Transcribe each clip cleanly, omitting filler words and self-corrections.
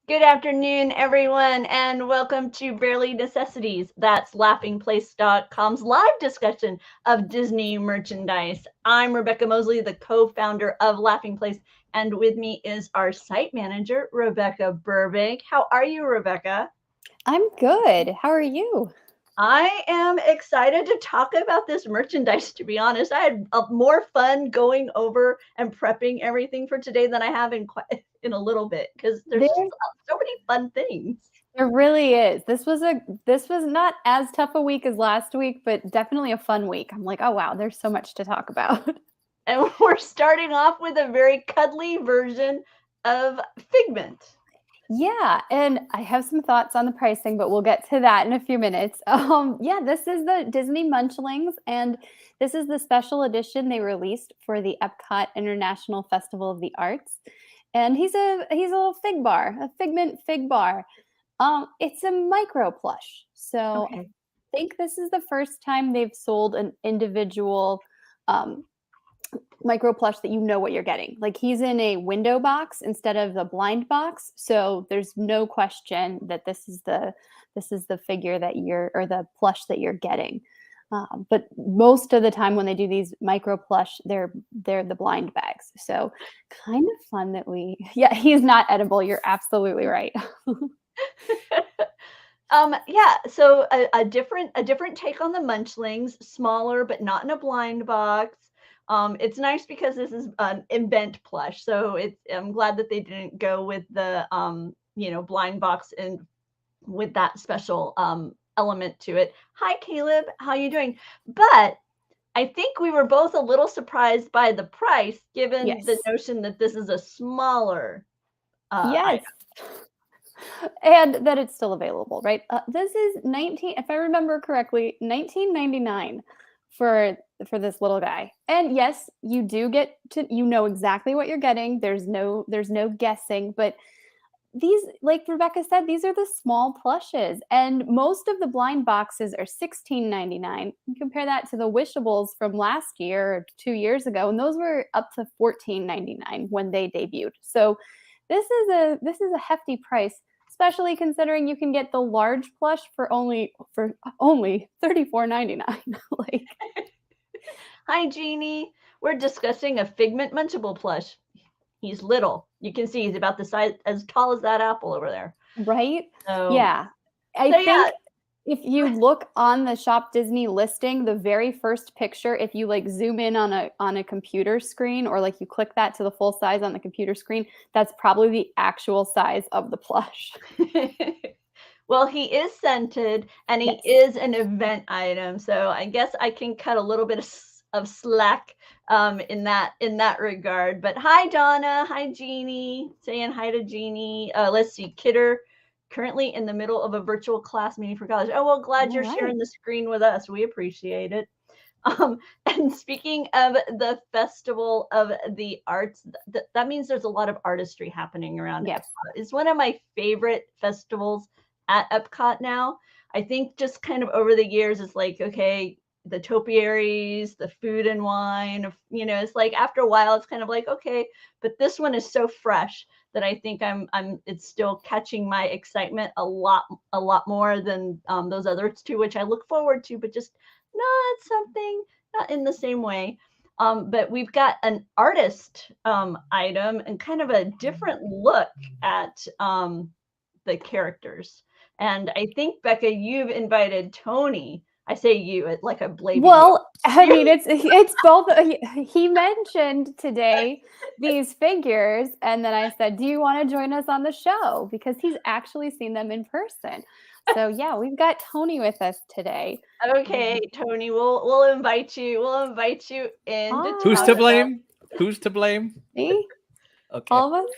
Good afternoon, everyone, and welcome to Barely Necessities. That's laughingplace.com's live discussion of Disney merchandise. I'm Rebekah Mosley, the co-founder of Laughing Place, and with me is our site manager, Rebekah Burbank. How are you, Rebekah? I'm good. How are you? I am excited to talk about this merchandise, to be honest. I had more fun going over and prepping everything for today than I have in a little bit because there's There, just so many fun things. there really is. This was not as tough a week as last week, but definitely a fun week. I'm like, oh wow, there's so much to talk about. And we're starting off with a very cuddly version of Figment. Yeah, and I have some thoughts on the pricing, but we'll get to that in a few minutes. Yeah, this is the Disney Munchlings, and this is the special edition they released for the Epcot International Festival of the Arts. And he's a little fig bar, a Figment fig bar. It's a micro plush. So I Okay. think this is the first time they've sold an individual um, micro plush that you know what you're getting. Like he's in a window box instead of the blind box. So there's no question that this is the figure that you're or the plush that you're getting. But most of the time when they do these micro plush, they're the blind bags. So kind of fun that yeah, he's not edible. You're absolutely right. Yeah, so a different take on the Munchlings, smaller but not in a blind box. It's nice because this is an invent plush, so I'm glad that they didn't go with the blind box and with that special element to it. Hi, Caleb, how you doing? But I think we were both a little surprised by the price, given the Yes. notion that this is a smaller Yes. item. And that it's still available, right? This is 19, if I remember correctly, 1999 for this little guy. And yes, you do get to exactly what you're getting. There's no guessing, but these, like Rebekah said, these are the small plushes, and most of the blind boxes are $16.99. You compare that to the Wishables from last year or 2 years ago, and those were up to $14.99 when they debuted. So this is a hefty price, especially considering you can get the large plush for only $34.99. Like, Hi, Jeannie. We're discussing a Figment Munchable plush. He's little. You can see he's about the size, as tall as that apple over there. right? So, Yeah. I so yeah, think if you look on the Shop Disney listing, the very first picture, if you like zoom in on a computer screen or like you click that to the full size on the computer screen, that's probably the actual size of the plush. well, he is scented and he Yes. is an event item. So I guess I can cut a little bit of slack in that regard. But hi, Donna. Hi, Jeannie. Saying hi to Jeannie. Let's see, Kidder. Currently in the middle of a virtual class meeting for college. Oh, well, glad All you're right. sharing the screen with us. We appreciate it. And speaking of the Festival of the Arts, that means there's a lot of artistry happening around Yes. Epcot. It's one of my favorite festivals at Epcot now. I think just kind of over the years, it's like, okay, the topiaries, the food and wine, it's like after a while, it's kind of like, okay, but this one is so fresh that I think it's still catching my excitement a lot more than those other two, which I look forward to, but just not in the same way. But we've got an artist item and kind of a different look at the characters. And I think, Becca, you've invited Tony. I say you, like I'm blaming you. Well, I mean, it's both. He mentioned today these figures, and then I said, "Do you want to join us on the show?" Because he's actually seen them in person. So yeah, we've got Tony with us today. Okay, Tony, we'll invite you. We'll invite you in to Who's talk to Hi. about. blame? Who's to blame? See, Okay. all of us.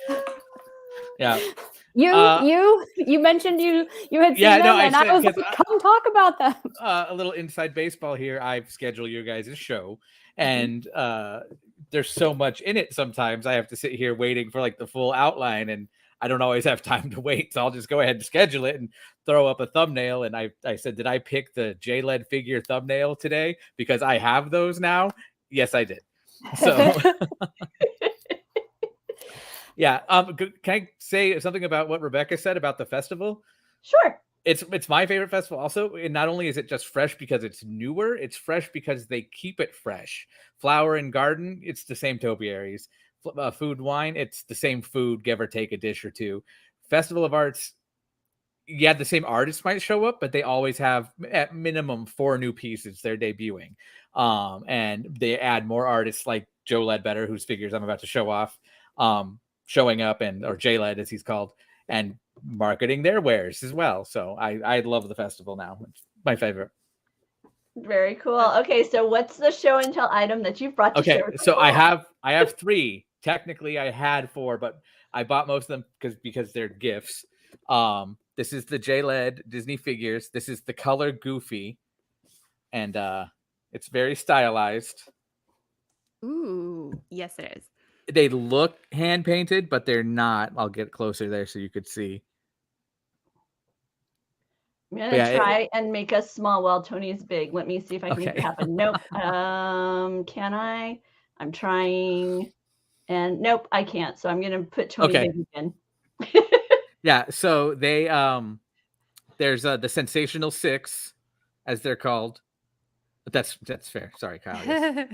Yeah. You, Uh, you mentioned you had seen yeah. No, them, I and I said was because like, "Come talk about them." a little inside baseball here. I schedule your guys' show, Mhm. and there's so much in it. Sometimes I have to sit here waiting for like the full outline, and I don't always have time to wait. So I'll just go ahead and schedule it and throw up a thumbnail. And I said, did I pick the JLed figure thumbnail today because I have those now? Yes, I did. So Yeah. Can I say something about what Rebekah said about the festival? Sure. It's my favorite festival also. And not only is it just fresh because it's newer, it's fresh because they keep it fresh. Flower and garden, it's the same topiaries. Food, wine, it's the same food, give or take a dish or two. Festival of Arts, yeah, the same artists might show up, but they always have at minimum 4 new pieces they're debuting. And they add more artists like JLed better, whose figures I'm about to show off, showing up, and or JLed as he's called, and marketing their wares as well. So I love the festival now. It's my favorite. Very cool. Okay, so what's the show and tell item that you've brought to Okay, share? so I have 3. Technically, I had 4, but I bought most of them because they're gifts. This is the JLed Disney figures. This is the color Goofy, and it's very stylized. Ooh, yes, it is. They look hand painted, but they're not. I'll get closer there so you could see. I'm gonna try and make us small while Tony's big. Let me see if I can make it happen. Nope. Can I? I'm trying, and nope, I can't. So I'm gonna put Tony big again. Yeah. So they there's the Sensational 6, as they're called. But that's fair. Sorry, Kyle. Yes.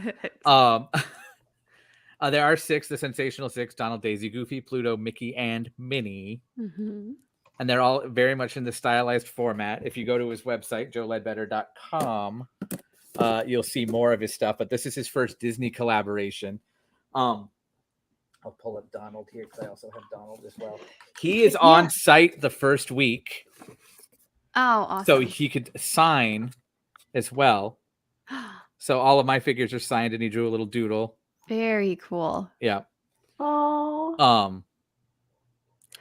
There are 6, the Sensational 6: Donald, Daisy, Goofy, Pluto, Mickey, and Minnie. Mm-hmm. And they're all very much in the stylized format. If you go to his website, JLedbetter.com, you'll see more of his stuff. But this is his first Disney collaboration. I'll pull up Donald here because I also have Donald as well. He is on site the first week. Oh, awesome. So he could sign as well. So all of my figures are signed, and he drew a little doodle. Very cool. Yeah. Oh.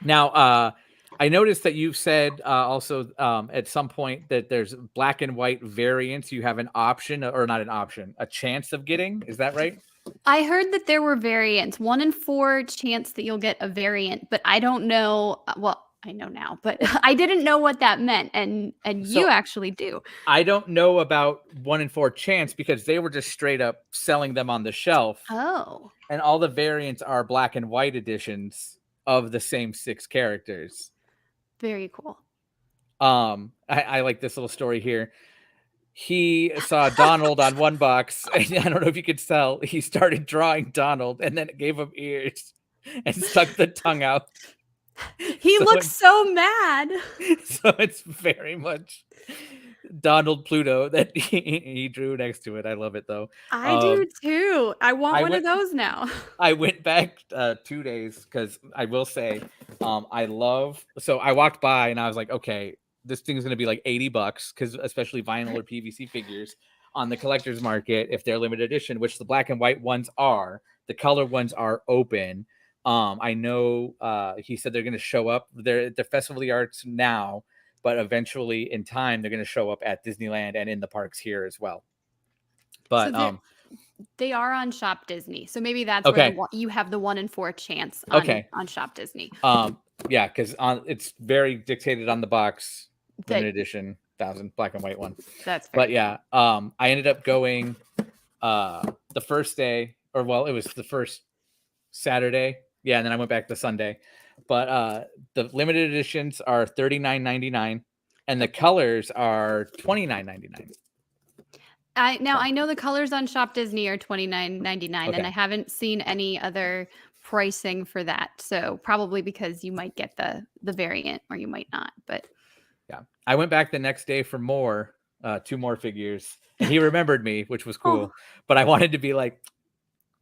Now, I noticed that you've said also at some point that there's black and white variants. You have an option, or not an option, a chance of getting. Is that right? I heard that there were variants. 1 in 4 chance that you'll get a variant, but I don't know. Well, I know now, but I didn't know what that meant, and so you actually do. I don't know about 1 in 4 chance because they were just straight up selling them on the shelf. Oh. And all the variants are black and white editions of the same 6 characters. Very cool. I like this little story here. He saw Donald on one box, and I don't know if you could tell, he started drawing Donald, and then it gave him ears and stuck the tongue out. He looks so mad. So it's very much Donald Pluto that he drew next to it. I love it though. I do too. I want one of those now. I went back 2 days because I will say, so I walked by and I was like, okay, this thing is going to be like $80 because especially vinyl or PVC figures on the collector's market, if they're limited edition, which the black and white ones are, the color ones are open. I know he said they're going to show up. They're at the Festival of the Arts now, but eventually in time, they're going to show up at Disneyland and in the parks here as well. But so they are on Shop Disney. So maybe that's where you have the 1 in 4 chance on Shop Disney. Yeah, because it's very dictated on the box, limited edition, 1,000 black and white one. That's fair. But yeah, I ended up going the first day, it was the first Saturday. Yeah, and then I went back to Sunday. But the limited editions are $39.99, and the colors are $29.99. I know the colors on Shop Disney are $29.99, and I haven't seen any other pricing for that. So probably because you might get the variant or you might not. But yeah, I went back the next day for more, 2 more figures, and he remembered me, which was cool. But I wanted to be like,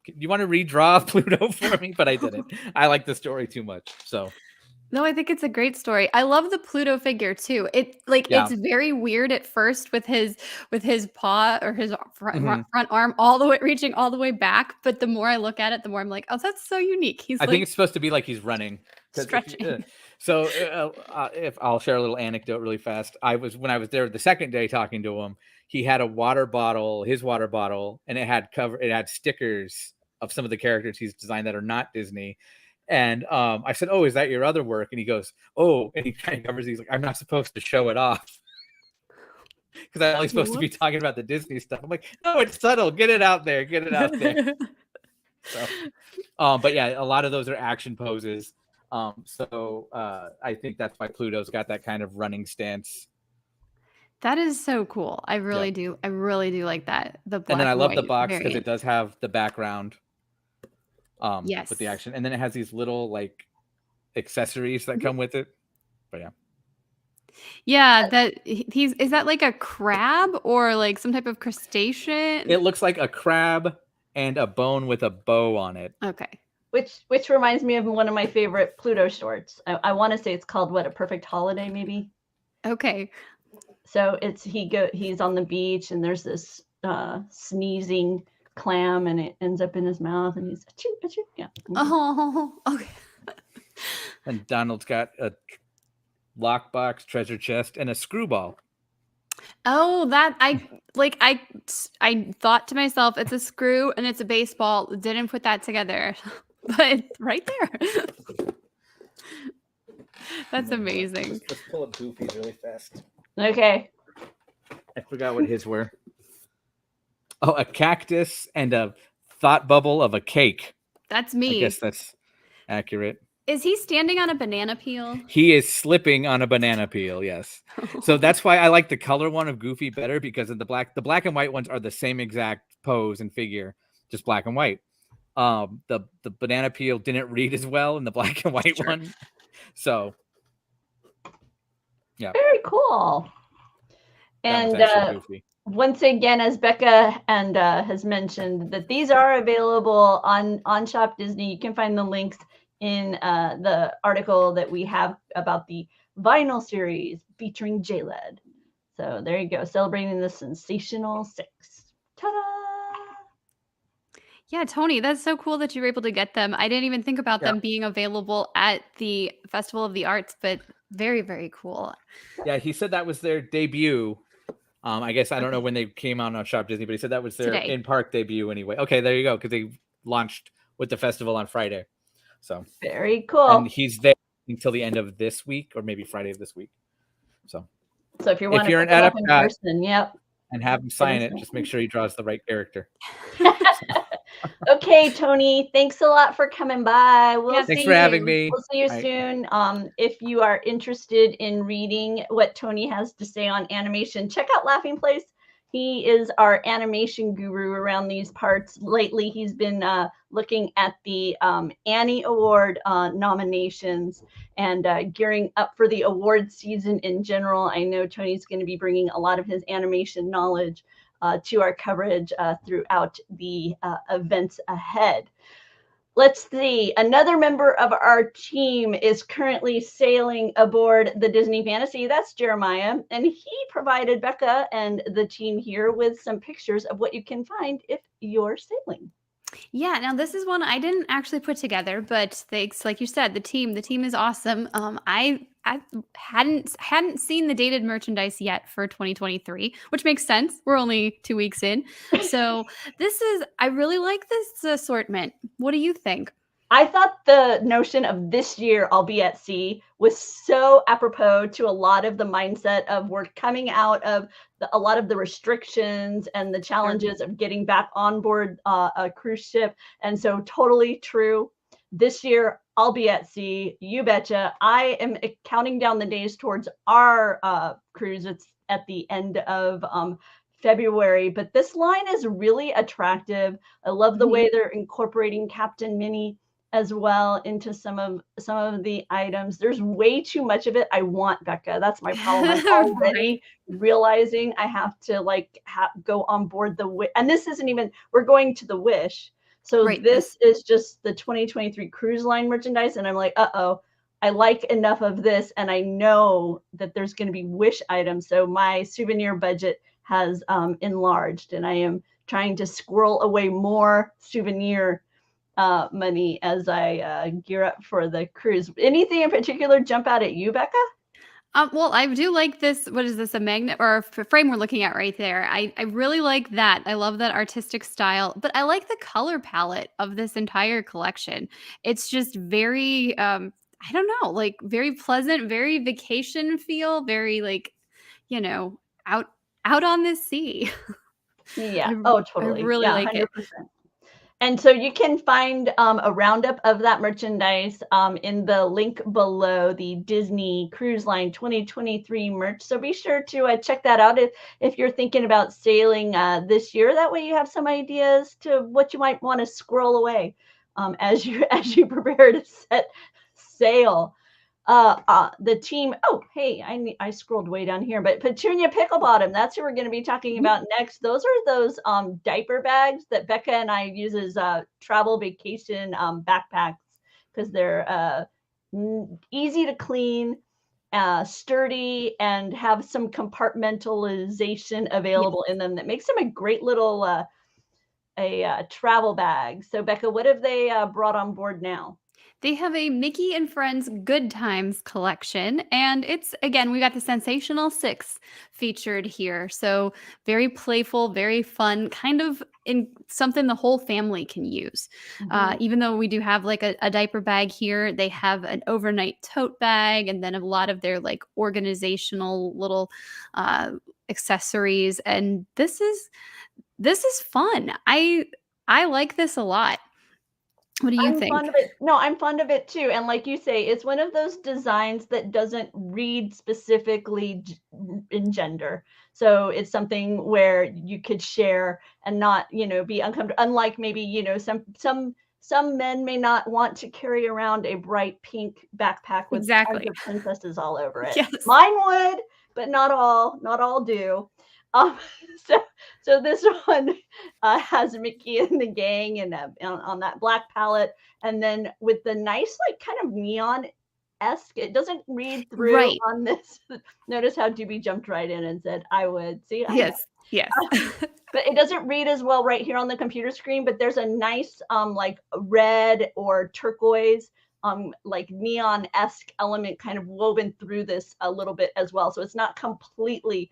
you want to redraw Pluto for me? But I didn't. I like the story too much. So no, I think it's a great story. I love the Pluto figure too. It's very weird at first with his paw or his front arm reaching all the way back. But the more I look at it, the more I'm like, oh, that's so unique. I think it's supposed to be like he's running, stretching. So if I'll share a little anecdote really fast. When I was there the second day talking to him, he had his water bottle, and it had stickers of some of the characters he's designed that are not Disney. And I said, "Oh, is that your other work?" And he goes, "Oh," and he kind of covers. He's like, "I'm not supposed to show it off because I'm only supposed to be talking about the Disney stuff." I'm like, "No, it's subtle. Get it out there. Get it out there." So, but yeah, a lot of those are action poses. So I think that's why Pluto's got that kind of running stance. That is so cool. I really Yep. do. I really do like that. The black And then I love the white box because it variant. does have the background Yes. with the action. And then it has these little like accessories that come with it. But yeah. Yeah, is that like a crab or like some type of crustacean? It looks like a crab and a bone with a bow on it. Okay. Which reminds me of one of my favorite Pluto shorts. I want to say it's called A Perfect Holiday, maybe. Okay. So he's on the beach and there's this sneezing clam and it ends up in his mouth and he's achoo, achoo. Yeah. Oh, okay. And Donald's got a lockbox, treasure chest, and a screwball. Oh, that I thought to myself, it's a screw and it's a baseball. Didn't put that together, but it's right there. That's amazing. Let's pull up Goofy's really fast. Okay. I forgot what his were. Oh, a cactus and a thought bubble of a cake. That's me. I guess that's accurate. Is he standing on a banana peel? He is slipping on a banana peel, yes. So that's why I like the color one of Goofy better, because of the black and white ones are the same exact pose and figure, just black and white. The banana peel didn't read as well in the black and white one. So yeah. Very cool. And Goofy. Once again, as Bekah and has mentioned, that these are available on Shop Disney. You can find the links in the article that we have about the vinyl series featuring JLed. So there you go, celebrating the sensational 6. Ta-da! Yeah, Tony, that's so cool that you were able to get them. I didn't even think about them being available at the Festival of the Arts, but very, very cool. Yeah, he said that was their debut. I guess I don't know when they came on Shop Disney, but he said that was their in-park debut anyway. Okay, there you go, because they launched with the festival on Friday. So very cool. And he's there until the end of this week, or maybe Friday of this week. So if you're in person, yep. And have him sign it, just make sure he draws the right character. Okay, Tony, thanks a lot for coming by. Thanks for having me. We'll see you soon. If you are interested in reading what Tony has to say on animation, check out Laughing Place. He is our animation guru around these parts. Lately, he's been looking at the Annie Award nominations and gearing up for the award season in general. I know Tony's going to be bringing a lot of his animation knowledge to our coverage throughout the events ahead. Let's see. Another member of our team is currently sailing aboard the Disney Fantasy. That's Jeremiah. And he provided Bekah and the team here with some pictures of what you can find if you're sailing. Yeah, now this is one I didn't actually put together, but thanks, like you said, the team is awesome. I hadn't seen the dated merchandise yet for 2023, which makes sense. We're only 2 weeks in. So I really like this assortment. What do you think? I thought the notion of this year I'll be at sea was so apropos to a lot of the mindset of we're coming out of a lot of the restrictions and the challenges of getting back on board a cruise ship. And so totally true. This year I'll be at sea. You betcha. I am counting down the days towards our cruise. It's at the end of February, but this line is really attractive. I love the way they're incorporating Captain Minnie as well into some of the items. There's way too much of it. I want, Bekah. That's my problem. I'm already realizing I have to go on board and this isn't even, we're going to the Wish. So this is just the 2023 cruise line merchandise. And I'm like, I like enough of this. And I know that there's going to be Wish items. So my souvenir budget has enlarged and I am trying to squirrel away more souvenir money as I gear up for the cruise. Anything in particular jump out at you, Bekah? Well, I do like this. What is this? A magnet or a frame we're looking at right there. I really like that. I love that artistic style, but I like the color palette of this entire collection. It's just very, I don't know, like very pleasant, very vacation feel, very out on the sea. Yeah. Totally. I really like 100%. it. And so you can find a roundup of that merchandise in the link below, the Disney Cruise Line 2023 merch. So be sure to check that out if you're thinking about sailing this year. That way you have some ideas to what you might want to squirrel away as you prepare to set sail. The team. Oh, hey, I scrolled way down here, but Petunia Picklebottom. That's who we're going to be talking about next. Those are those diaper bags that Bekah and I use as travel vacation backpacks because they're easy to clean, sturdy, and have some compartmentalization available in them that makes them a great little travel bag. So Bekah, what have they brought on board now? They have a Mickey and Friends Good Times collection, and it's, again, we got the Sensational Six featured here. So very playful, very fun, kind of in something the whole family can use. Even though we do have like a diaper bag here, they have an overnight tote bag, and then a lot of their like organizational little accessories. And this is fun. I like this a lot. What do you I'm think? fond of it. No, I'm fond of it too. And like you say, it's one of those designs that doesn't read specifically in gender. So it's something where you could share and not, be uncomfortable. Unlike maybe, some men may not want to carry around a bright pink backpack with tons of princesses all over it. Yes. Mine would, but not all do. So this one has Mickey and the gang and on that black palette, and then with the nice like kind of neon-esque. It doesn't read through on this. Notice how Doobie jumped right in and said, "I would." See, yes. But it doesn't read as well right here on the computer screen. But there's a nice like red or turquoise like neon-esque element kind of woven through this a little bit as well. So it's not completely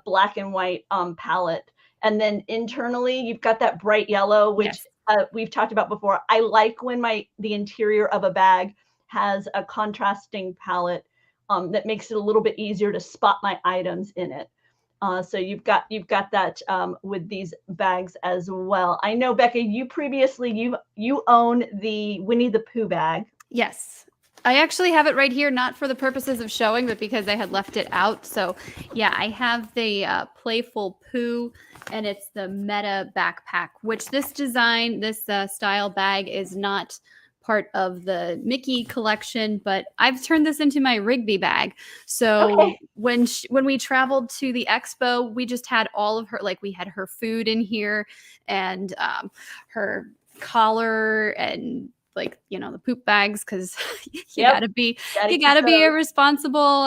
black and white palette. And then internally, you've got that bright yellow, which we've talked about before. I like when the interior of a bag has a contrasting palette that makes it a little bit easier to spot my items in it. So you've got that with these bags as well. I know, Bekah, you previously you own the Winnie the Pooh bag. Yes. I actually have it right here, not for the purposes of showing, but because I had left it out. So yeah, I have the Playful Pooh, and it's the Meta backpack, which this design, this style bag is not part of the Mickey collection, but I've turned this into my Rigby bag. So when we traveled to the expo, we just had all of her, like we had her food in here and her collar and like, the poop bags, because you gotta be a responsible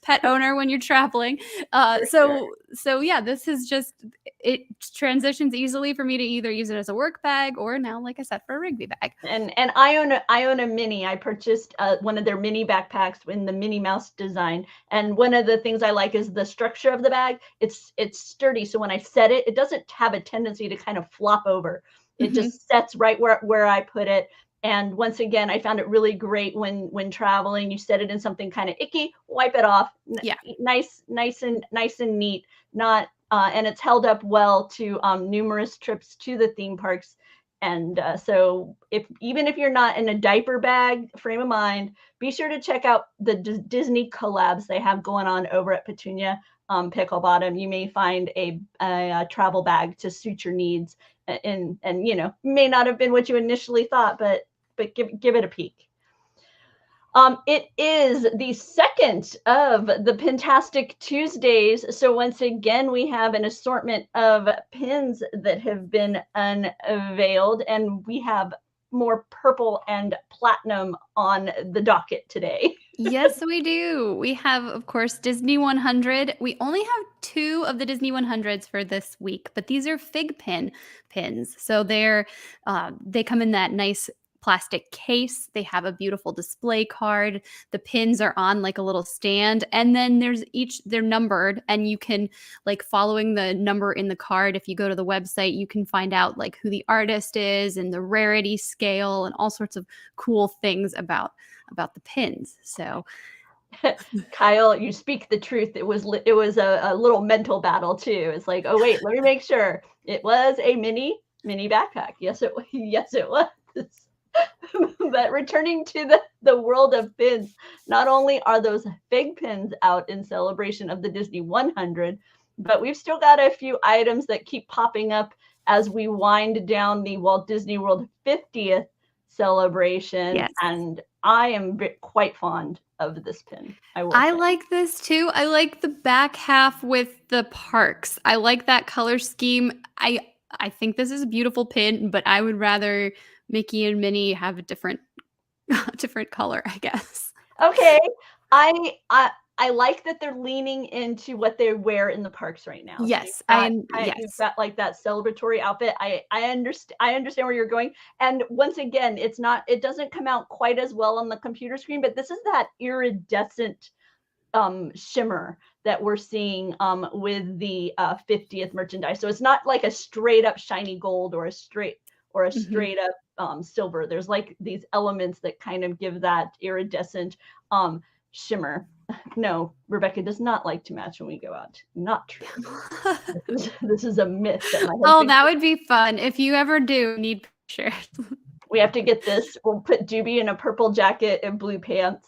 pet owner when you're traveling. So yeah, this is just, it transitions easily for me to either use it as a work bag or now, like I said, for a Rigby bag. And I own a mini. I purchased one of their mini backpacks in the Minnie Mouse design. And one of the things I like is the structure of the bag. It's sturdy, so when I set it, it doesn't have a tendency to kind of flop over. It just sets right where I put it. And once again, I found it really great when traveling. You set it in something kind of icky, wipe it off. Nice and neat. Not and it's held up well to numerous trips to the theme parks. And so even if you're not in a diaper bag frame of mind, be sure to check out the Disney collabs they have going on over at Petunia Picklebottom. You may find a travel bag to suit your needs. And may not have been what you initially thought, but give it a peek. It is the second of the Pin-Tastic Tuesdays. So once again, we have an assortment of pins that have been unveiled, and we have more purple and platinum on the docket today. Yes, we do. We have, of course, Disney 100. We only have 2 of the Disney 100s for this week, but these are fig pins. So they come in that nice plastic case. They have a beautiful display card. The pins are on like a little stand, and then they're numbered, and you can, like, following the number in the card, if you go to the website, you can find out like who the artist is and the rarity scale and all sorts of cool things about the pins. So Kyle, you speak the truth. It was a little mental battle too. It's like, oh wait, let me make sure it was a mini, mini backpack. Yes, it was. But returning to the world of pins, not only are those fig pins out in celebration of the Disney 100, but we've still got a few items that keep popping up as we wind down the Walt Disney World 50th celebration. Yes. And I am quite fond of this pin. I like this too. I like the back half with the parks. I like that color scheme. I think this is a beautiful pin, but I would rather Mickey and Minnie have a different color, I guess. Okay. I like that they're leaning into what they wear in the parks right now. Yes, you've got like that celebratory outfit. I understand where you're going. And once again, it doesn't come out quite as well on the computer screen, but this is that iridescent shimmer that we're seeing with the 50th merchandise. So it's not like a straight up shiny gold or a straight up silver. There's like these elements that kind of give that iridescent shimmer. No, Rebekah does not like to match when we go out. Not true. This is a myth. That would be fun. If you ever do need pictures. We have to get this. We'll put Doobie in a purple jacket and blue pants.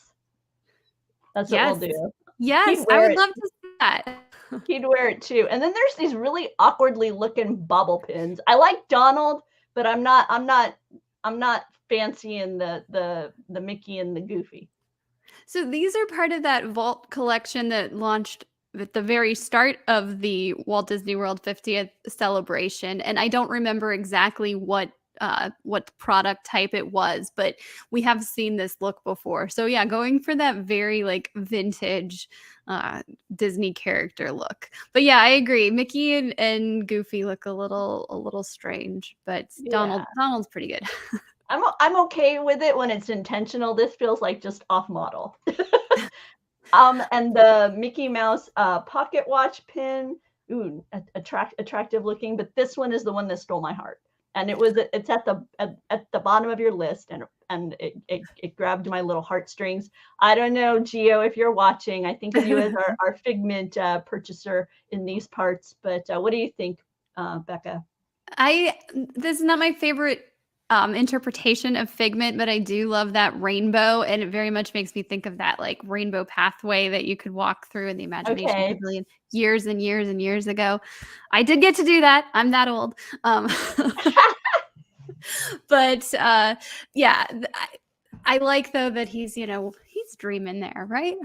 That's what we'll do. Yes, I would love to see that. He'd wear it too. And then there's these really awkwardly looking bobble pins. I like Donald, but I'm not fancying the Mickey and the Goofy. So these are part of that vault collection that launched at the very start of the Walt Disney World 50th celebration. And I don't remember exactly what product type it was, but we have seen this look before. So yeah, going for that very like vintage Disney character look. But yeah, I agree. Mickey and Goofy look a little strange, but Donald's pretty good. I'm okay with it when it's intentional. This feels like just off model. And the Mickey Mouse pocket watch pin, attractive looking, but this one is the one that stole my heart. And it's at the bottom of your list, and it grabbed my little heartstrings. I don't know, Gio, if you're watching. I think of you as our Figment purchaser in these parts. But what do you think, Bekah? This is not my favorite interpretation of Figment, but I do love that rainbow, and it very much makes me think of that like rainbow pathway that you could walk through in the Imagination Pavilion years and years and years ago. I did get to do that. I'm that old. But yeah, I like though that he's dreaming there, right?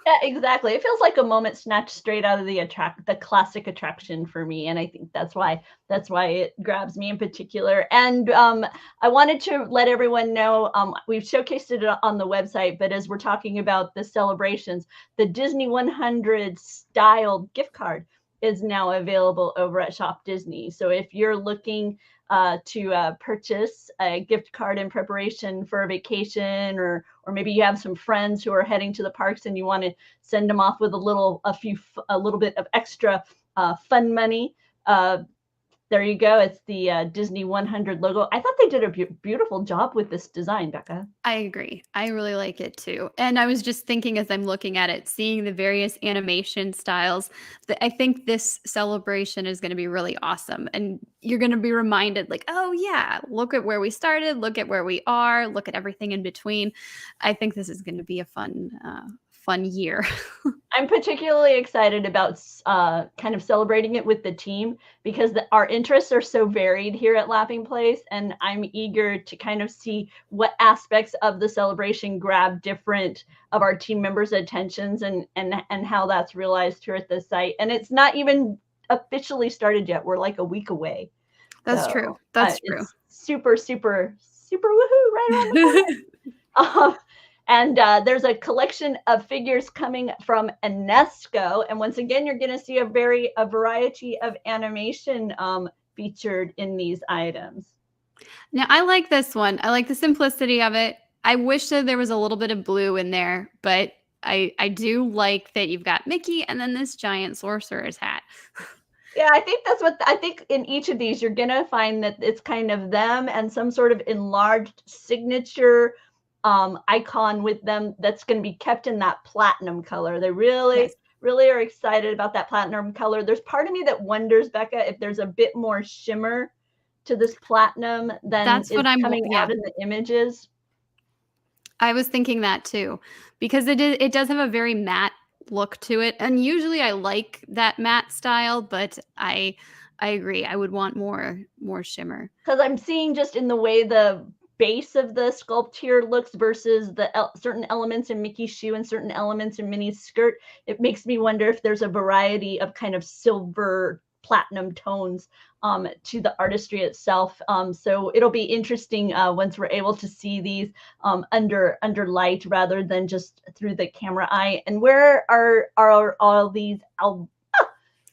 Yeah, exactly. It feels like a moment snatched straight out of the classic attraction for me, and I think that's why it grabs me in particular. And I wanted to let everyone know we've showcased it on the website, but as we're talking about the celebrations, the Disney 100 styled gift card is now available over at Shop Disney. So if you're looking to purchase a gift card in preparation for a vacation, or maybe you have some friends who are heading to the parks and you want to send them off with a little bit of extra fun money. There you go. It's the Disney 100 logo. I thought they did a beautiful job with this design, Bekah. I agree. I really like it too. And I was just thinking as I'm looking at it, seeing the various animation styles, that I think this celebration is going to be really awesome. And you're going to be reminded like, oh yeah, look at where we started, look at where we are, look at everything in between. I think this is going to be a fun year. I'm particularly excited about kind of celebrating it with the team, because our interests are so varied here at Laughing Place, and I'm eager to kind of see what aspects of the celebration grab different of our team members' attentions, and how that's realized here at the site. And it's not even officially started yet. We're like a week away. That's true. That's true. Super, super, super woohoo right around the corner. And there's a collection of figures coming from Enesco. And once again, you're going to see a variety of animation featured in these items. Now, I like this one. I like the simplicity of it. I wish that there was a little bit of blue in there, but I do like that you've got Mickey and then this giant sorcerer's hat. Yeah, I think in each of these, you're going to find that it's kind of them and some sort of enlarged signature icon with them that's going to be kept in that platinum color. They really are excited about that platinum color. There's part of me that wonders, Bekah, if there's a bit more shimmer to this platinum than That's is what I'm coming out in the images. I was thinking that too, because it does have a very matte look to it, and usually I like that matte style, but I agree. I would want more shimmer. Because I'm seeing just in the way the base of the sculpt here looks versus the certain elements in Mickey's shoe and certain elements in Minnie's skirt, it makes me wonder if there's a variety of kind of silver platinum tones to the artistry itself. So it'll be interesting once we're able to see these under light rather than just through the camera eye. And where are all these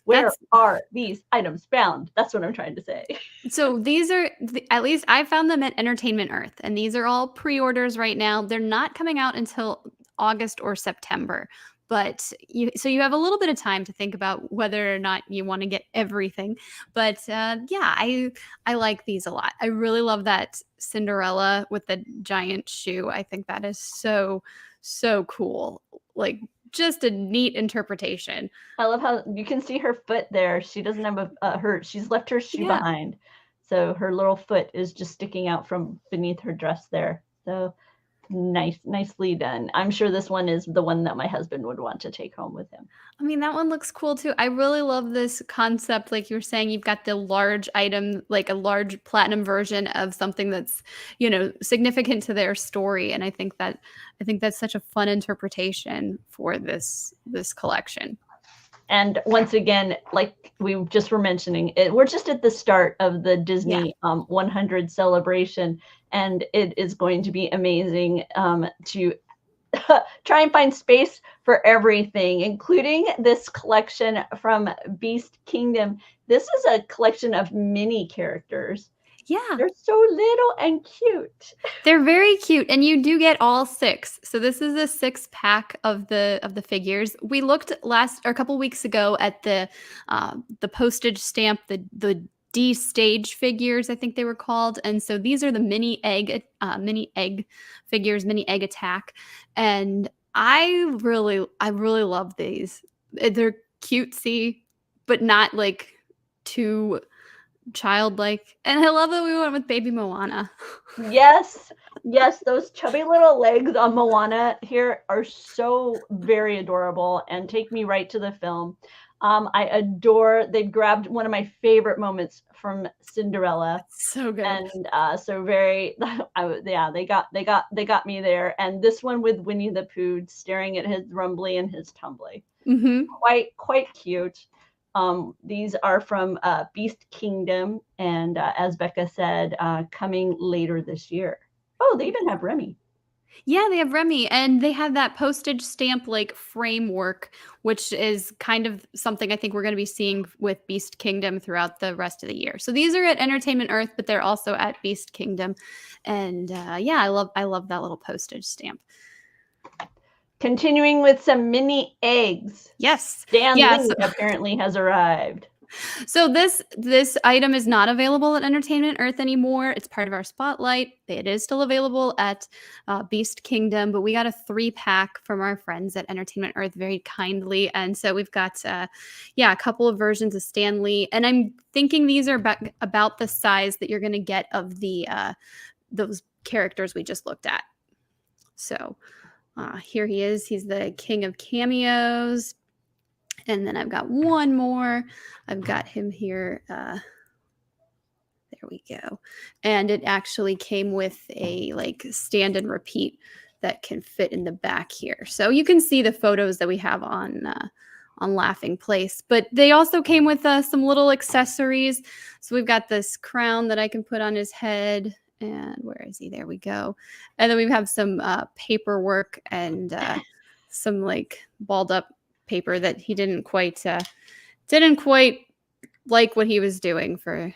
where are these items found? That's what I'm trying to say. So these are, at least I found them at Entertainment Earth, and these are all pre-orders right now. They're not coming out until August or September, but you have a little bit of time to think about whether or not you want to get everything. But yeah, I like these a lot. I really love that Cinderella with the giant shoe. I think that is so cool. Like, just a neat interpretation. I love how you can see her foot there. She doesn't have she's left her shoe behind. So her little foot is just sticking out from beneath her dress there. So nicely done. I'm sure this one is the one that my husband would want to take home with him. I mean, that one looks cool too. I really love this concept. Like you were saying, you've got the large item, like a large platinum version of something that's, significant to their story. And I think that's such a fun interpretation for this collection. And once again, like we just were mentioning, we're just at the start of the Disney 100 celebration, and it is going to be amazing to try and find space for everything, including this collection from Beast Kingdom. This is a collection of mini characters. Yeah. They're so little and cute. They're very cute, and you do get all 6. So this is a 6-pack of the figures. We looked a couple weeks ago at the postage stamp, the D stage figures, I think they were called. And so these are the mini egg figures, mini egg attack. And I really love these. They're cutesy, but not like too childlike. And I love that we went with baby Moana. Yes, those chubby little legs on Moana here are so very adorable and take me right to the film. I adore, they grabbed one of my favorite moments from Cinderella. So good. And so very, they got me there. And this one with Winnie the Pooh staring at his rumbly and his tumbly. Mm-hmm. Quite cute. These are from Beast Kingdom, and as Bekah said, coming later this year. Oh, they even have Remy. Yeah, they have Remy, and they have that postage stamp like framework, which is kind of something I think we're going to be seeing with Beast Kingdom throughout the rest of the year. So these are at Entertainment Earth, but they're also at Beast Kingdom, and yeah, I love that little postage stamp. Continuing with some mini eggs. Yes. Stan Lee apparently has arrived. So this item is not available at Entertainment Earth anymore. It's part of our spotlight. It is still available at Beast Kingdom, but we got a 3-pack from our friends at Entertainment Earth very kindly. And so we've got, a couple of versions of Stan Lee. And I'm thinking these are about the size that you're going to get of the those characters we just looked at. So here he is. He's the king of cameos. And then I've got one more. I've got him here. There we go. And it actually came with a like stand and repeat that can fit in the back here. So you can see the photos that we have on Laughing Place. But they also came with some little accessories. So we've got this crown that I can put on his head. And where is he? There we go. And then we have some paperwork and some like balled up paper that he didn't quite like what he was doing for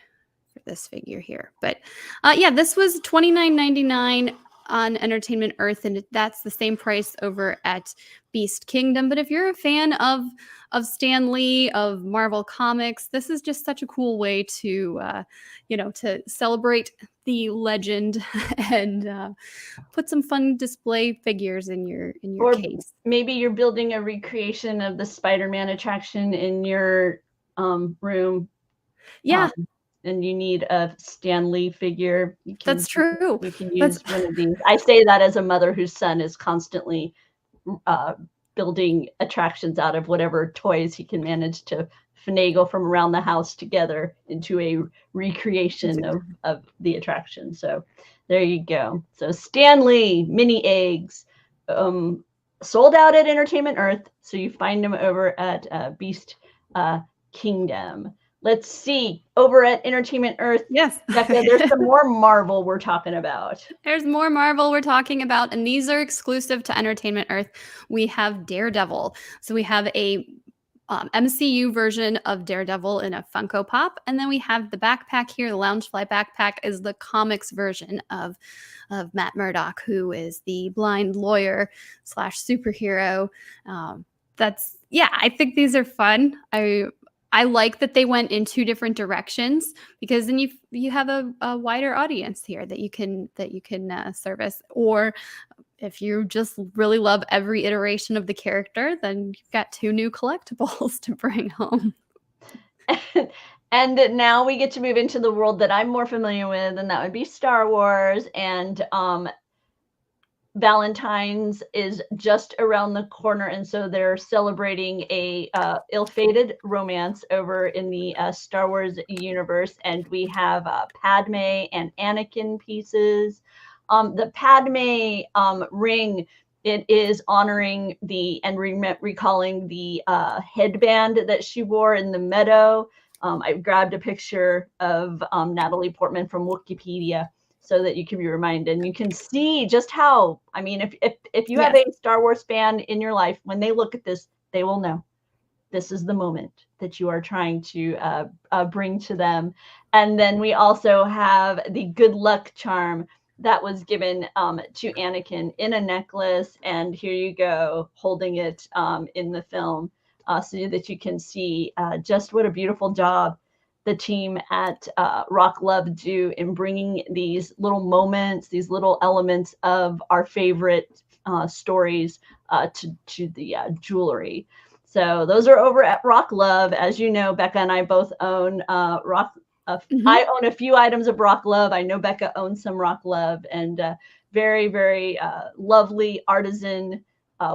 this figure here. But this was $29.99 on Entertainment Earth, and that's the same price over at Beast Kingdom. But if you're a fan of Stan Lee, of Marvel Comics, this is just such a cool way to to celebrate the legend and put some fun display figures in your case. Maybe you're building a recreation of the Spider-Man attraction in your room. Yeah. and you need a Stan Lee figure, That's true. you can use one of these. I say that as a mother whose son is constantly building attractions out of whatever toys he can manage to finagle from around the house together into a recreation of the attraction. So there you go. So Stan Lee mini eggs, sold out at Entertainment Earth. So you find them over at Beast Kingdom. Let's see, over at Entertainment Earth. Yes. Bekah, there's some more Marvel we're talking about. There's more Marvel we're talking about, and these are exclusive to Entertainment Earth. We have Daredevil. So we have a MCU version of Daredevil in a Funko Pop, and then we have the backpack here. The Loungefly backpack is the comics version of Matt Murdock, who is the blind lawyer / superhero. I think these are fun. I like that they went in two different directions, because then you have a wider audience here that you can service. Or if you just really love every iteration of the character, then you've got two new collectibles to bring home. And now we get to move into the world that I'm more familiar with, and that would be Star Wars. And Valentine's is just around the corner, and so they're celebrating a ill-fated romance over in the Star Wars universe, and we have Padme and Anakin pieces. The Padme ring, it is honoring recalling the headband that she wore in the meadow. I grabbed a picture of Natalie Portman from Wikipedia, so that you can be reminded, and you can see just how, I mean, if you have a Star Wars fan in your life, when they look at this, they will know this is the moment that you are trying to bring to them. And then we also have the good luck charm that was given to Anakin in a necklace, and here you go, holding it in the film, so that you can see just what a beautiful job the team at Rock Love do in bringing these little moments, these little elements of our favorite stories to the jewelry. So those are over at Rock Love. As you know, Bekah and I both own Rock. I own a few items of Rock Love. I know Bekah owns some Rock Love, and very, very lovely artisan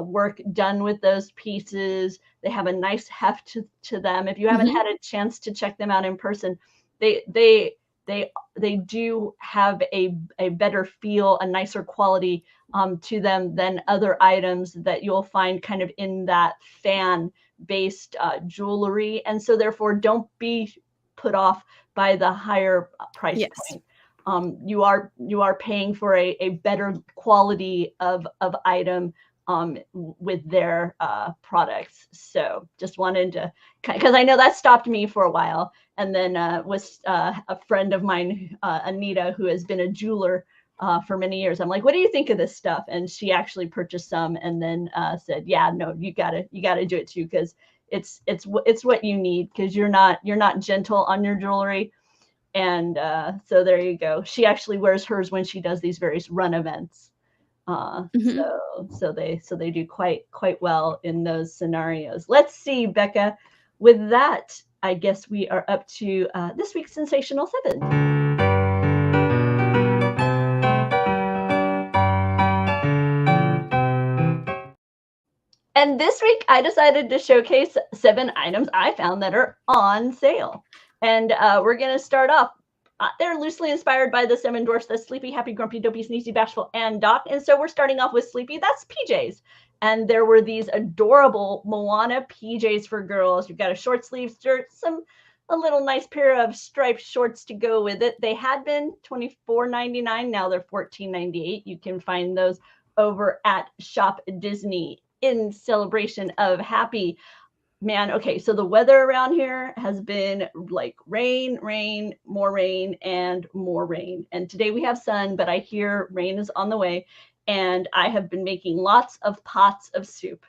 work done with those pieces. They have a nice heft to them. If you haven't had a chance to check them out in person, they do have a better feel, a nicer quality to them than other items that you'll find kind of in that fan-based jewelry. And so therefore, don't be put off by the higher price point. You are paying for a better quality of item with their products. So just wanted to, because I know that stopped me for a while, and then was a friend of mine, Anita, who has been a jeweler for many years. I'm like, what do you think of this stuff? And she actually purchased some, and then said, yeah, no, you gotta do it too, because it's what you need, because you're not gentle on your jewelry. And so there you go. She actually wears hers when she does these various run events. So they do quite well in those scenarios. Let's see, Bekah. With that, I guess we are up to this week's Sensational 7. And this week, I decided to showcase 7 items I found that are on sale. And we're going to start off. They're loosely inspired by the 7 dwarfs: that's Sleepy, Happy, Grumpy, Dopey, Sneezy, Bashful, and Doc. And so we're starting off with Sleepy. That's PJs. And there were these adorable Moana PJs for girls. You've got a short sleeve shirt, a little nice pair of striped shorts to go with it. They had been $24.99. Now they're $14.98. You can find those over at Shop Disney in celebration of Happy. Man, okay, so the weather around here has been like rain, more rain, and more rain. And today we have sun, but I hear rain is on the way. And I have been making lots of pots of soup.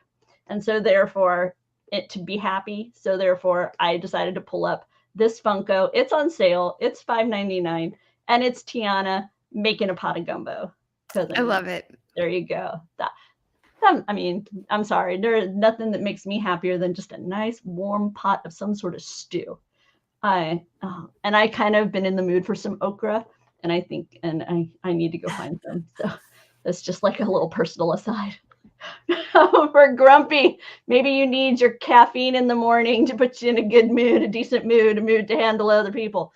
And so therefore, to be happy, so therefore I decided to pull up this Funko. It's on sale. It's $5.99. And it's Tiana making a pot of gumbo. I love it. There you go. I mean, I'm sorry. There's nothing that makes me happier than just a nice warm pot of some sort of stew. And I kind of been in the mood for some okra, and I think, and I need to go find some. So that's just like a little personal aside. For Grumpy, maybe you need your caffeine in the morning to put you in a good mood, a decent mood, a mood to handle other people.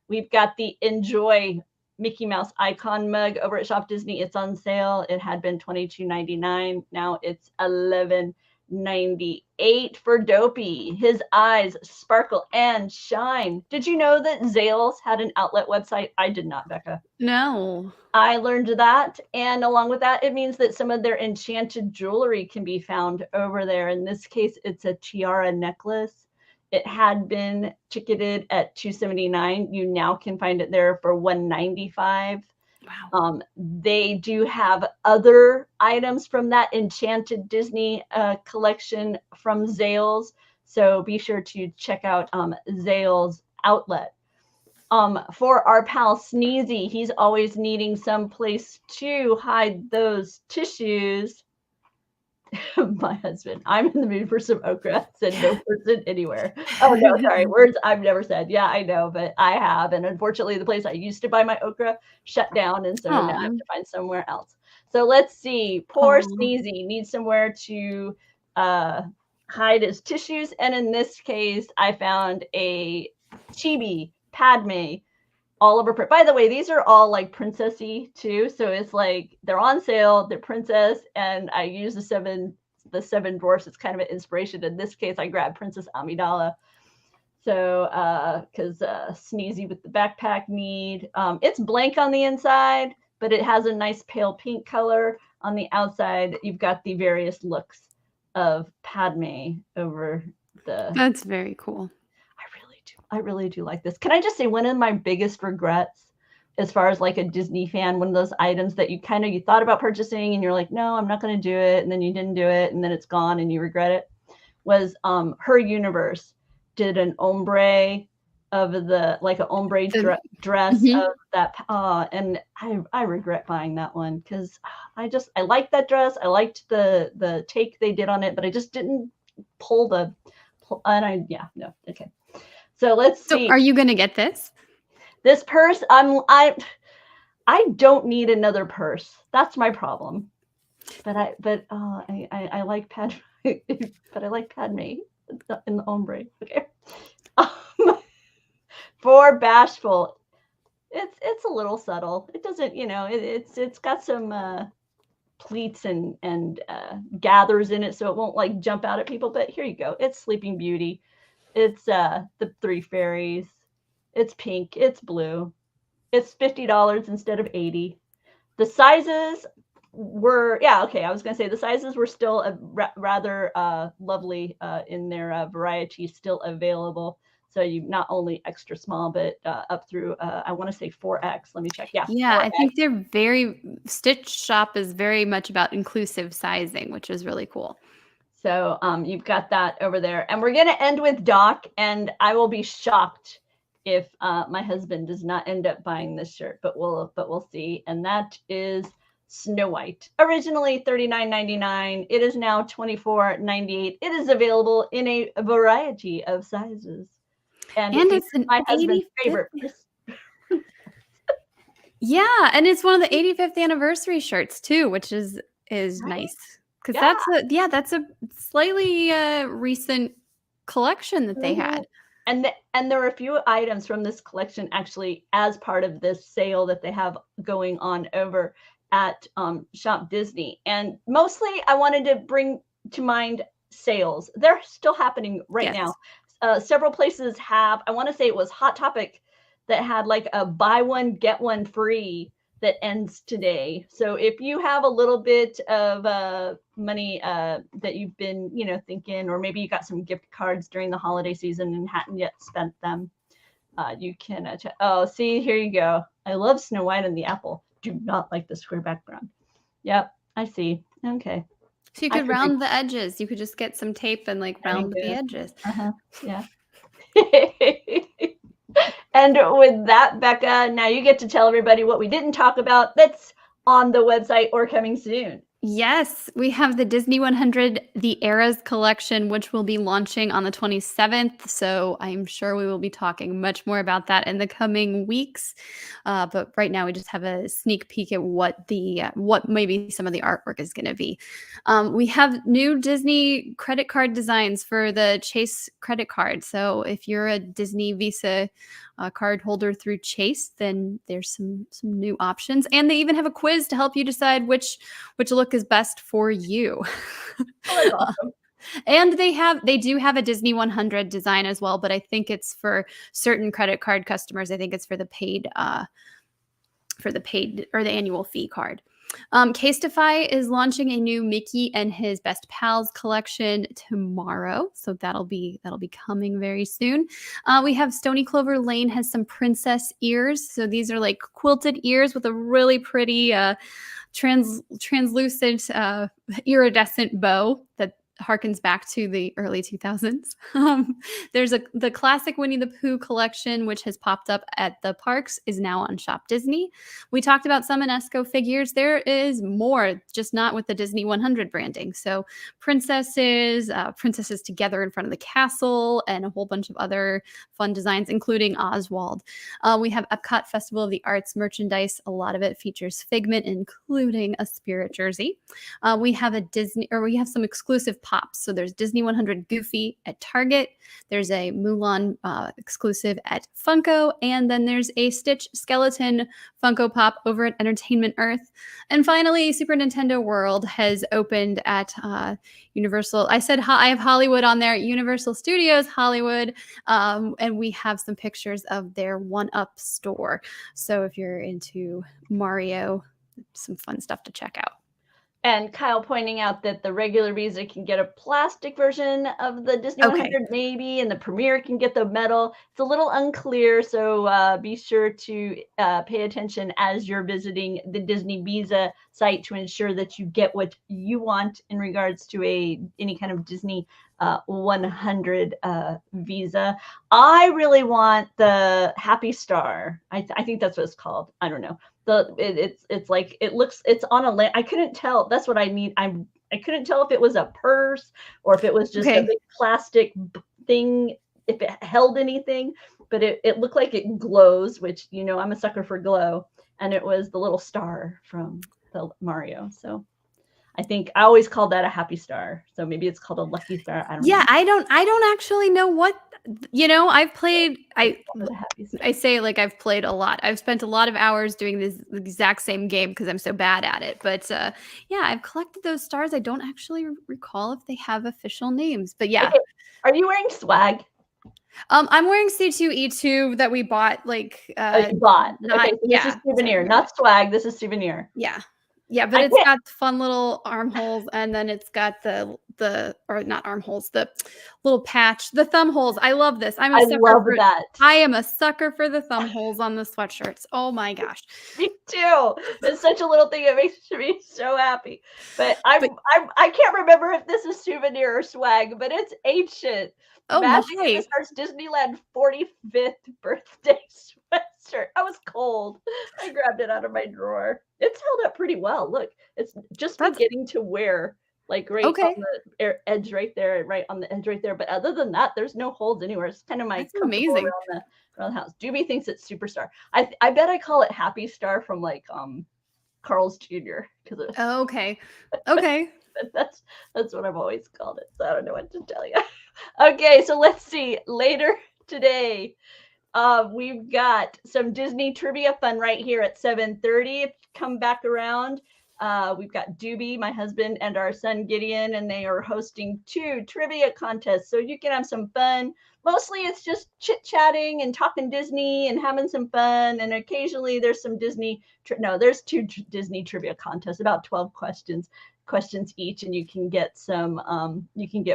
We've got the Enjoy Mickey Mouse icon mug over at Shop Disney. It's on sale. It had been $22.99. Now it's $11.98 for Dopey. His eyes sparkle and shine. Did you know that Zales had an outlet website? I did not, Bekah. No. I learned that. And along with that, it means that some of their enchanted jewelry can be found over there. In this case, it's a tiara necklace. It had been ticketed at $279. You now can find it there for $195. Wow. They do have other items from that Enchanted Disney collection from Zales. So be sure to check out Zales outlet. For our pal Sneezy, he's always needing some place to hide those tissues. My husband, I'm in the mood for some okra, said no person anywhere. Oh no, sorry, words I've never said. Yeah, I know, but I have. And unfortunately, the place I used to buy my okra shut down. And so now I have to find somewhere else. So let's see. Poor Sneezy needs somewhere to hide his tissues. And in this case, I found a chibi Padme all over print. By the way, these are all like princessy too. So it's like they're on sale, they're princess, and I use the seven dwarfs. It's kind of an inspiration. In this case, I grabbed Princess Amidala. So because Sneezy with the backpack need. It's blank on the inside, but it has a nice pale pink color. On the outside, you've got the various looks of Padme over the. That's very cool. I really do like this. Can I just say one of my biggest regrets as far as like a Disney fan, one of those items that you thought about purchasing and you're like, no, I'm not going to do it. And then you didn't do it. And then it's gone and you regret it, was Her Universe did an ombre of the, like an ombre dress of that. And I regret buying that one because I liked that dress. I liked the take they did on it, but I just didn't pull the, okay. So let's see. So are you going to get this? This purse, I don't need another purse. That's my problem. But I like Padme, but I like Padme in the ombre. Okay. For Bashful, it's a little subtle. It doesn't, it's got some pleats and gathers in it, so it won't like jump out at people. But here you go. It's Sleeping Beauty. It's the three fairies. It's pink. It's blue. It's $50 instead of $80. The sizes were, I was going to say the sizes were still rather lovely in their variety, still available. So you not only extra small, but up through, I want to say 4X. Let me check. Yeah. 4X. I think Stitch Shop is very much about inclusive sizing, which is really cool. So you've got that over there. And we're going to end with Doc. And I will be shocked if my husband does not end up buying this shirt. But we'll see. And that is Snow White. Originally $39.99. It is now $24.98. It is available in a variety of sizes. And it's my husband's favorite. Yeah. And it's one of the 85th anniversary shirts too, which is nice. Because that's a slightly recent collection that they had. And there are a few items from this collection actually as part of this sale that they have going on over at Shop Disney. And mostly I wanted to bring to mind sales. They're still happening right now. Several places have, I want to say it was Hot Topic that had like a buy one, get one free that ends today. So if you have a little bit of money that you've been, thinking, or maybe you got some gift cards during the holiday season and hadn't yet spent them, you can check. Oh, see, here you go. I love Snow White and the Apple. Do not like the square background. Yep, I see. Okay. So you could round the edges. You could just get some tape and like round the edges. Yeah. And with that, Bekah, now you get to tell everybody what we didn't talk about that's on the website or coming soon. Yes, we have the Disney 100, the Eras collection, which will be launching on the 27th. So I'm sure we will be talking much more about that in the coming weeks. But right now, we just have a sneak peek at what maybe some of the artwork is going to be. We have new Disney credit card designs for the Chase credit card. So if you're a Disney Visa card holder through Chase, then there's some new options, and they even have a quiz to help you decide which look is best for you. Oh, that's awesome. And they do have a Disney 100 design as well, but I think it's for certain credit card customers. I think it's for the paid or the annual fee card. Casetify is launching a new Mickey and his Best Pals collection tomorrow, so that'll be coming very soon. We have Stony Clover Lane has some princess ears, so these are like quilted ears with a really pretty translucent iridescent bow that harkens back to the early 2000s. There's the classic Winnie the Pooh collection, which has popped up at the parks, is now on Shop Disney. We talked about some Enesco figures. There is more, just not with the Disney 100 branding. So princesses together in front of the castle, and a whole bunch of other fun designs, including Oswald. We have Epcot Festival of the Arts merchandise. A lot of it features Figment, including a Spirit jersey. We have some exclusive pops. So there's Disney 100 Goofy at Target. There's a Mulan exclusive at Funko. And then there's a Stitch skeleton Funko Pop over at Entertainment Earth. And finally, Super Nintendo World has opened at Universal. I said I have Hollywood on there, Universal Studios Hollywood. And we have some pictures of their 1-Up store. So if you're into Mario, some fun stuff to check out. And Kyle pointing out that the regular Visa can get a plastic version of the Disney 100 maybe, and the Premier can get the metal. It's a little unclear, so be sure to pay attention as you're visiting the Disney Visa site to ensure that you get what you want in regards to any kind of Disney 100 Visa. I really want the Happy Star. I think that's what it's called. I don't know. It's like it's on a land. I couldn't tell. That's what I need. I couldn't tell if it was a purse or if it was just a big plastic thing, if it held anything, but it looked like it glows, which, you know, I'm a sucker for glow, and it was the little star from the Mario. So I think I always called that a Happy Star. So maybe it's called a Lucky Star. I don't know. I don't actually know what, you know, I've played, I say like I've played a lot. I've spent a lot of hours doing this exact same game because I'm so bad at it. But yeah, I've collected those stars. I don't actually recall if they have official names, but yeah. Okay. Are you wearing swag? I'm wearing C2E2 that we bought like you bought. Okay, so this is souvenir, not swag. This is souvenir. Yeah, but it's got fun little armholes, and then it's got or not armholes, the little patch, the thumb holes. I love this. I love that. I am a sucker for the thumb holes on the sweatshirts. Oh my gosh. Me too. It's such a little thing that makes me so happy. But I can't remember if this is souvenir or swag, but it's ancient. Oh, Magic in the Stars Disneyland 45th birthday sweatshirt. I was cold. I grabbed it out of my drawer. It's held up pretty well. Look, it's just beginning to wear, like on the edge right there, But other than that, there's no holes anywhere. It's kind of my amazing around the house. Doobie thinks it's Superstar. I bet I call it Happy Star from like Carl's Jr. because okay. That's what I've always called it. So I don't know what to tell you. Okay, so let's see. Later today, we've got some Disney trivia fun right here at 7:30. If you come back around, we've got Doobie, my husband, and our son Gideon, and they are hosting 2 trivia contests. So you can have some fun. Mostly it's just chit-chatting and talking Disney and having some fun. And occasionally there's some there's 2 Disney trivia contests, about 12 questions each, and you can get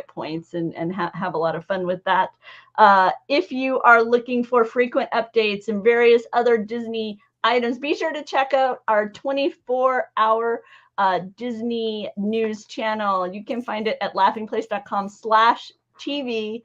points and have a lot of fun with that. If you are looking for frequent updates and various other Disney items, be sure to check out our 24-hour Disney news channel. You can find it at laughingplace.com/TV.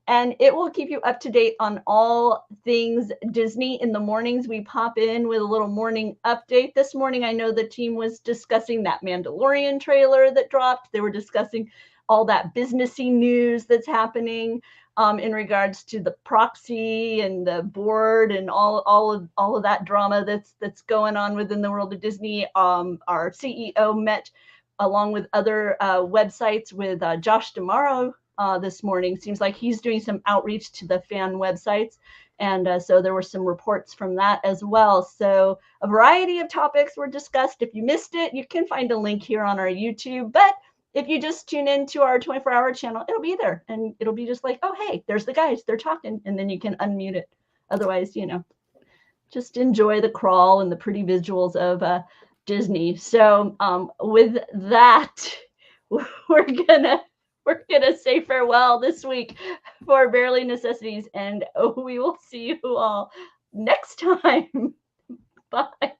and it will keep you up to date on all things Disney. In the mornings, we pop in with a little morning update. This morning, I know the team was discussing that Mandalorian trailer that dropped. They were discussing all that businessy news that's happening in regards to the proxy and the board and all of that drama that's going on within the world of Disney. Our CEO met along with other websites with Josh D'Amaro this morning. Seems like he's doing some outreach to the fan websites. And so there were some reports from that as well. So a variety of topics were discussed. If you missed it, you can find a link here on our YouTube. But if you just tune into our 24-hour channel, it'll be there. And it'll be just like, oh, hey, there's the guys. They're talking. And then you can unmute it. Otherwise, you know, just enjoy the crawl and the pretty visuals of Disney. So with that, we're gonna say farewell this week for Barely Necessities, and we will see you all next time. Bye.